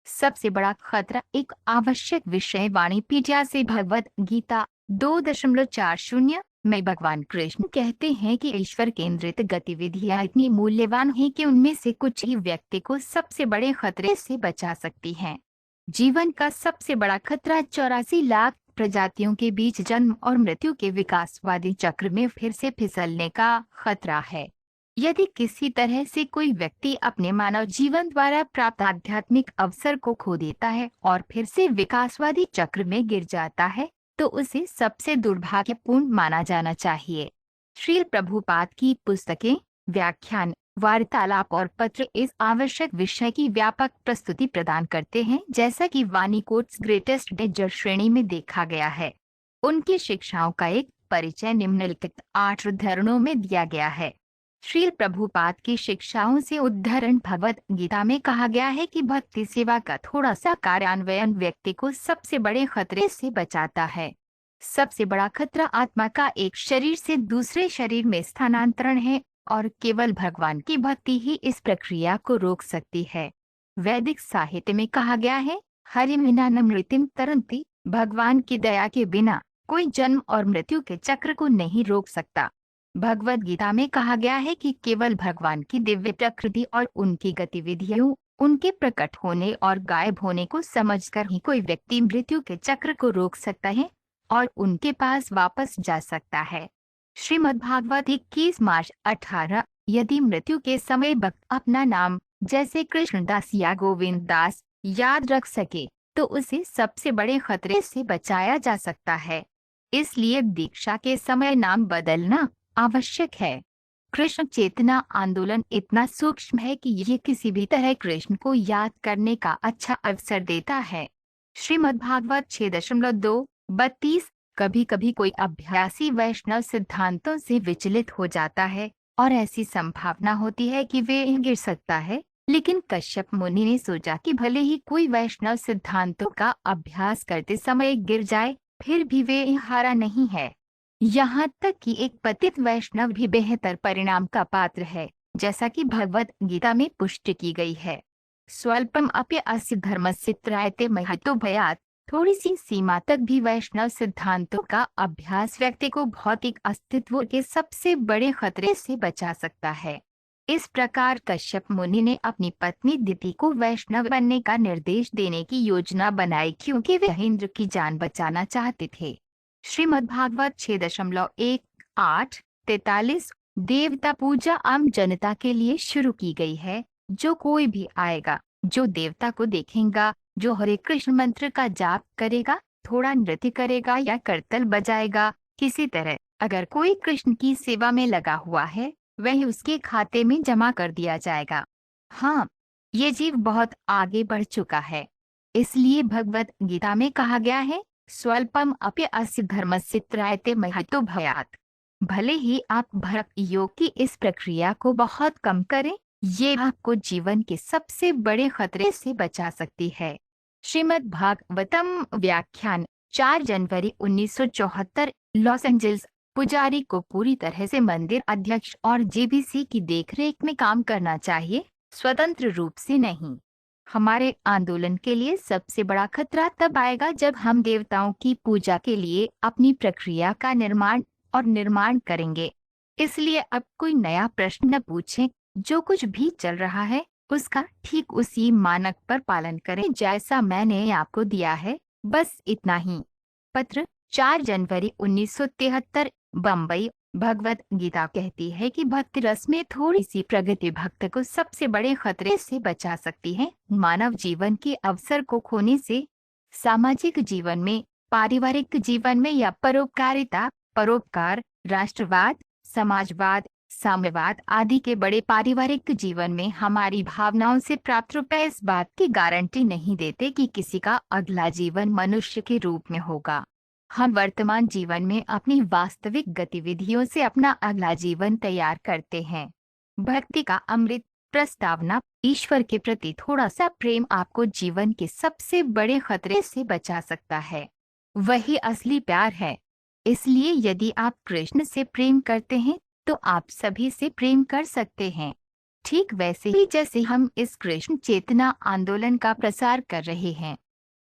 सबसे बड़ा खतरा एक आवश्यक विषय वाणीपीडिया से भगवत गीता 2.40 में भगवान कृष्ण कहते हैं कि ईश्वर केंद्रित गतिविधियां इतनी मूल्यवान हैं कि उनमें से कुछ ही व्यक्ति को सबसे बड़े खतरे से बचा सकती हैं। जीवन का सबसे बड़ा खतरा 84 लाख प्रजातियों के बीच जन्म और मृत्यु के विकासवादी चक्र में फिर से फिसलने का खतरा है। यदि किसी तरह से कोई व्यक्ति अपने मानव जीवन द्वारा प्राप्त आध्यात्मिक अवसर को खो देता है और फिर से विकासवादी चक्र में गिर जाता है, तो उसे सबसे दुर्भाग्यपूर्ण माना जाना चाहिए। श्री प्रभुपाद की पुस्तकें, व्याख्यान, वार्तालाप और पत्र इस आवश्यक विषय की व्यापक प्रस्तुति प्रदान करते हैं, जैसा कि वाणी कोट्स ग्रेटेस्ट डेंजर श्रेणी में देखा गया है। उनकी शिक्षाओं का एक परिचय निम्नलिखित 8 उद्धरणों में दिया गया है। श्री प्रभुपाद की शिक्षाओं से उद्धरण भगवत गीता में कहा गया है कि भक्ति सेवा का थोड़ा सा कार्यान्वयन व्यक्ति को सबसे बड़े खतरे से बचाता है। सबसे बड़ा खतरा आत्मा का एक शरीर से दूसरे शरीर में स्थानांतरण है और केवल भगवान की भक्ति ही इस प्रक्रिया को रोक सकती है। वैदिक साहित्य में कहा गया है, हरिमिना नमृतिम तरंती, भगवान की दया के बिना कोई जन्म और मृत्यु के चक्र को नहीं रोक सकता। भगवद गीता में कहा गया है कि केवल भगवान की दिव्य प्रकृति और उनकी गतिविधियों, उनके प्रकट होने और गायब होने को समझकर ही कोई व्यक्ति मृत्यु के चक्र को रोक सकता है और उनके पास वापस जा सकता है। श्रीमद्भागवत 21 मार्च 18। यदि मृत्यु के समय भक्त अपना नाम जैसे कृष्णदास या गोविंद दास याद रख सके, तो उसे सबसे बड़े खतरे से बचाया जा सकता है। इसलिए दीक्षा के समय नाम बदलना आवश्यक है। कृष्ण चेतना आंदोलन इतना सूक्ष्म है कि ये किसी भी तरह कृष्ण को याद करने का अच्छा अवसर देता है। श्रीमद्भागवत 6.2-32। कभी कभी कोई अभ्यासी वैष्णव सिद्धांतों से विचलित हो जाता है और ऐसी संभावना होती है कि वे गिर सकता है, लेकिन कश्यप मुनि ने सोचा कि भले ही कोई वैष्णव सिद्धांतों का अभ्यास करते समय गिर जाए, फिर भी वे हारा नहीं है। यहाँ तक कि एक पतित वैष्णव भी बेहतर परिणाम का पात्र है, जैसा कि भगवत गीता में पुष्टि की गई है। स्वल्पम अप्य अस्य धर्मस्य त्रायते महतो भयात्। थोड़ी सी सीमा तक भी वैष्णव सिद्धांतों का अभ्यास व्यक्ति को भौतिक अस्तित्व के सबसे बड़े खतरे से बचा सकता है। इस प्रकार कश्यप मुनि ने अपनी पत्नी दिति को वैष्णव बनने का निर्देश देने की योजना बनाई, क्योंकि वे इंद्र की जान बचाना चाहते थे। श्रीमद्भागवत 6.1-8-43। देवता पूजा आम जनता के लिए शुरू की गई है। जो कोई भी आएगा, जो देवता को देखेगा, जो हरे कृष्ण मंत्र का जाप करेगा, थोड़ा नृत्य करेगा या करतल बजाएगा, किसी तरह अगर कोई कृष्ण की सेवा में लगा हुआ है, वह उसके खाते में जमा कर दिया जाएगा। हाँ, ये जीव बहुत आगे बढ़ चुका है। इसलिए भगवत गीता में कहा गया है, स्वल्पम अप्य अस्य धर्मस्य त्रायते महतो भयात्। भले ही आप भक्त योग की इस प्रक्रिया को बहुत कम करें, ये आपको जीवन के सबसे बड़े खतरे से बचा सकती है। श्रीमद् भागवतम व्याख्यान 4 जनवरी 1974, लॉस एंजल्स। पुजारी को पूरी तरह से मंदिर अध्यक्ष और जेबीसी की देखरेख में काम करना चाहिए, स्वतंत्र रूप से नहीं। हमारे आंदोलन के लिए सबसे बड़ा खतरा तब आएगा जब हम देवताओं की पूजा के लिए अपनी प्रक्रिया का निर्माण करेंगे। इसलिए अब कोई नया प्रश्न न पूछें। जो कुछ भी चल रहा है उसका ठीक उसी मानक पर पालन करें जैसा मैंने आपको दिया है। बस इतना ही। पत्र 4 जनवरी 1973, बम्बई। भगवत गीता कहती है कि भक्ति रस में थोड़ी सी प्रगति भक्त को सबसे बड़े खतरे से बचा सकती है, मानव जीवन के अवसर को खोने से। सामाजिक जीवन में, पारिवारिक जीवन में या परोपकारिता, परोपकार, राष्ट्रवाद, समाजवाद, साम्यवाद आदि के बड़े पारिवारिक जीवन में हमारी भावनाओं से प्राप्त रुपये इस बात की गारंटी नहीं देते कि किसी का अगला जीवन मनुष्य के रूप में होगा। हम वर्तमान जीवन में अपनी वास्तविक गतिविधियों से अपना अगला जीवन तैयार करते हैं। भक्ति का अमृत प्रस्तावना। ईश्वर के प्रति थोड़ा सा प्रेम आपको जीवन के सबसे बड़े खतरे से बचा सकता है। वही असली प्यार है। इसलिए यदि आप कृष्ण से प्रेम करते हैं तो आप सभी से प्रेम कर सकते हैं। ठीक वैसे ही जैसे हम इस कृष्ण चेतना आंदोलन का प्रसार कर रहे हैं।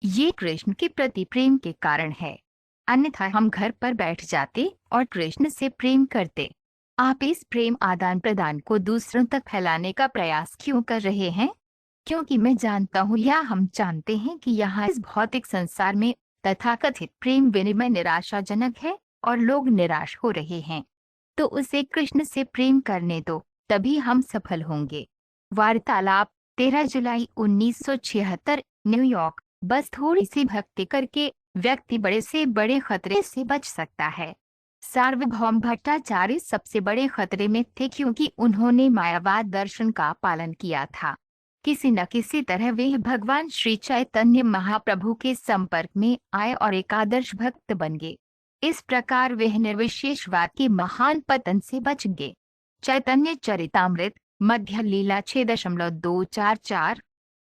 ये कृष्ण के प्रति प्रेम के कारण है, अन्यथा हम घर पर बैठ जाते और कृष्ण से प्रेम करते। आप इस प्रेम आदान प्रदान को दूसरों तक फैलाने का प्रयास क्यों कर रहे हैं? क्योंकि मैं जानता हूँ या हम जानते हैं कि यहाँ इस भौतिक संसार में तथाकथित प्रेम विनिमय निराशाजनक है और लोग निराश हो रहे हैं। तो उसे कृष्ण से प्रेम करने दो, तभी हम सफल होंगे। वार्तालाप 13 जुलाई 1976, न्यूयॉर्क। बस थोड़ी सी भक्ति करके व्यक्ति बड़े से बड़े खतरे से बच सकता है। सार्वभौम भट्टाचार्य सबसे बड़े खतरे में थे क्योंकि उन्होंने मायावाद दर्शन का पालन किया था। किसी न किसी तरह वे भगवान श्री चैतन्य महाप्रभु के संपर्क में आए और एक आदर्श भक्त बन गए। इस प्रकार वे निर्विशेषवाद के महान पतन से बच गए। चैतन्य चरितामृत, मध्य लीला 6.244।